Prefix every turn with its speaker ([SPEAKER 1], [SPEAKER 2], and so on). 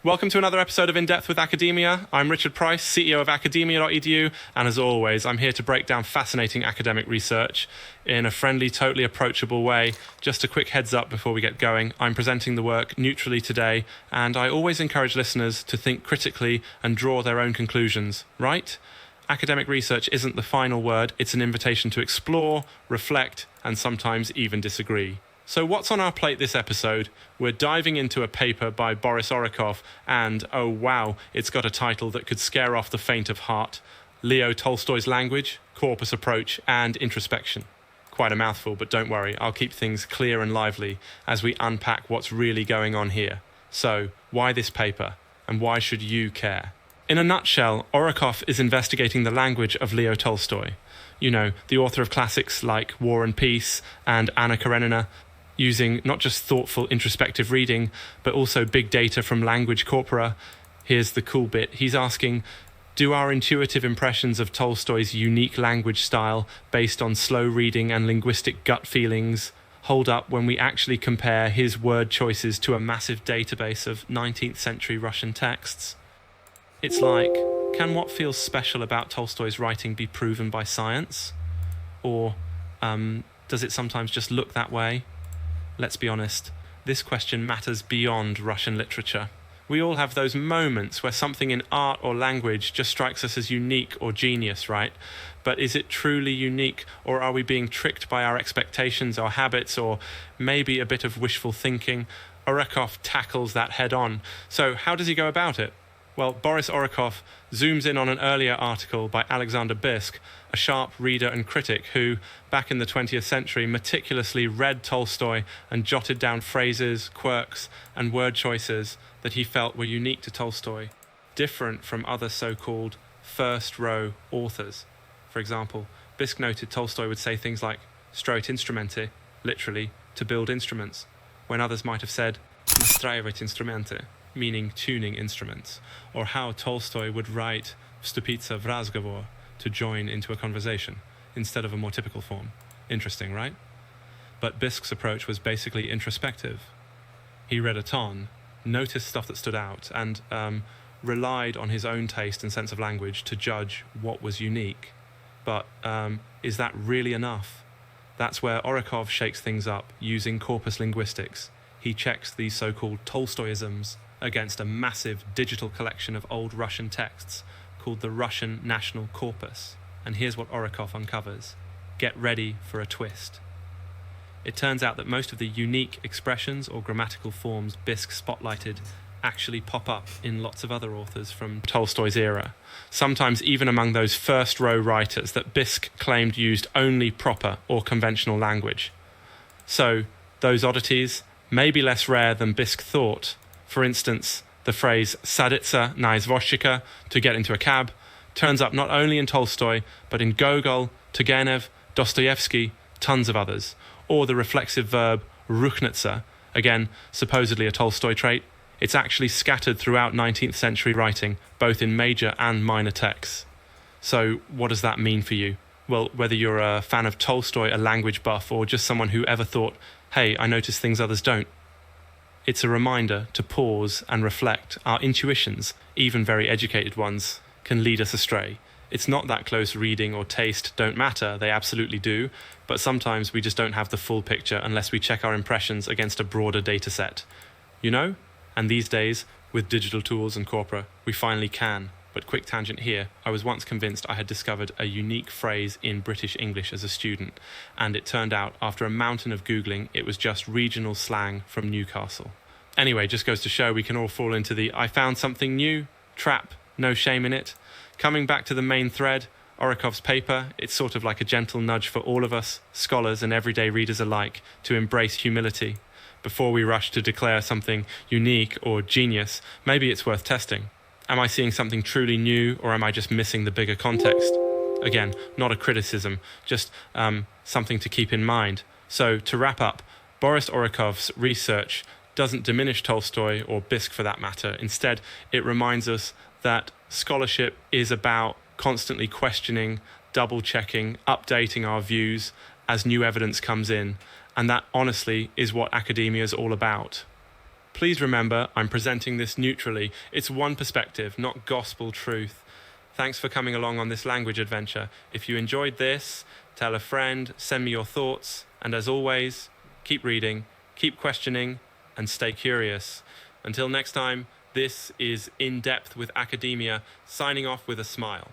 [SPEAKER 1] Welcome to another episode of In Depth with Academia. I'm Richard Price, CEO of Academia.edu, and as always, I'm here to break down fascinating academic research in a friendly, totally approachable way. Just a quick heads up before we get going. I'm presenting the work neutrally today, and I always encourage listeners to think critically and draw their own conclusions, right? Academic research isn't the final word, it's an invitation to explore, reflect, and sometimes even disagree. So what's on our plate this episode? We're diving into a paper by Boris Orekhov, and oh wow, it's got a title that could scare off the faint of heart. Leo Tolstoy's Language, Corpus Approach, and Introspection. Quite a mouthful, but don't worry, I'll keep things clear and lively as we unpack what's really going on here. So, why this paper, and why should you care? In a nutshell, Orekhov is investigating the language of Leo Tolstoy. You know, the author of classics like War and Peace and Anna Karenina, using not just thoughtful introspective reading, but also big data from language corpora. Here's the cool bit. He's asking, do our intuitive impressions of Tolstoy's unique language style, based on slow reading and linguistic gut feelings, hold up when we actually compare his word choices to a massive database of 19th century Russian texts? It's like, can what feels special about Tolstoy's writing be proven by science? Or does it sometimes just look that way? Let's be honest, this question matters beyond Russian literature. We all have those moments where something in art or language just strikes us as unique or genius, right? But is it truly unique, or are we being tricked by our expectations, our habits, or maybe a bit of wishful thinking? Orekhov tackles that head on. So how does he go about it? Well, Boris Orekhov zooms in on an earlier article by Alexander Bisk, a sharp reader and critic who, back in the 20th century, meticulously read Tolstoy and jotted down phrases, quirks, and word choices that he felt were unique to Tolstoy, different from other so-called first-row authors. For example, Bisk noted Tolstoy would say things like «stroit instrumenty», literally, to build instruments, when others might have said «настраивать инструменты», meaning tuning instruments, or how Tolstoy would write «вступиться в разговор», to join into a conversation, instead of a more typical form. Interesting, right? But Bisk's approach was basically introspective. He read a ton, noticed stuff that stood out, and relied on his own taste and sense of language to judge what was unique. But is that really enough? That's where Orekhov shakes things up using corpus linguistics. He checks these so-called Tolstoyisms against a massive digital collection of old Russian texts called the Russian National Corpus. And here's what Orekhov uncovers. Get ready for a twist. It turns out that most of the unique expressions or grammatical forms Bisk spotlighted actually pop up in lots of other authors from Tolstoy's era, sometimes even among those first-row writers that Bisk claimed used only proper or conventional language. So, those oddities may be less rare than Bisk thought. For instance, the phrase saditsa na izvozchika, to get into a cab, turns up not only in Tolstoy, but in Gogol, Turgenev, Dostoevsky, tons of others. Or the reflexive verb rukhnitsa, again, supposedly a Tolstoy trait. It's actually scattered throughout 19th century writing, both in major and minor texts. So what does that mean for you? Well, whether you're a fan of Tolstoy, a language buff, or just someone who ever thought, hey, I notice things others don't, it's a reminder to pause and reflect. Our intuitions, even very educated ones, can lead us astray. It's not that close reading or taste don't matter, they absolutely do, but sometimes we just don't have the full picture unless we check our impressions against a broader data set. You know? And these days, with digital tools and corpora, we finally can. But quick tangent here, I was once convinced I had discovered a unique phrase in British English as a student, and it turned out, after a mountain of Googling, it was just regional slang from Newcastle. Anyway, just goes to show we can all fall into the I found something new trap, no shame in it. Coming back to the main thread, Orekhov's paper, it's sort of like a gentle nudge for all of us, scholars and everyday readers alike, to embrace humility. Before we rush to declare something unique or genius, maybe it's worth testing. Am I seeing something truly new, or am I just missing the bigger context? Again, not a criticism, just something to keep in mind. So, to wrap up, Boris Orekhov's research doesn't diminish Tolstoy, or Bisk for that matter. Instead, it reminds us that scholarship is about constantly questioning, double-checking, updating our views as new evidence comes in, and that honestly is what academia is all about. Please remember, I'm presenting this neutrally. It's one perspective, not gospel truth. Thanks for coming along on this language adventure. If you enjoyed this, tell a friend, send me your thoughts, and as always, keep reading, keep questioning, and stay curious. Until next time, this is In Depth with Academia, signing off with a smile.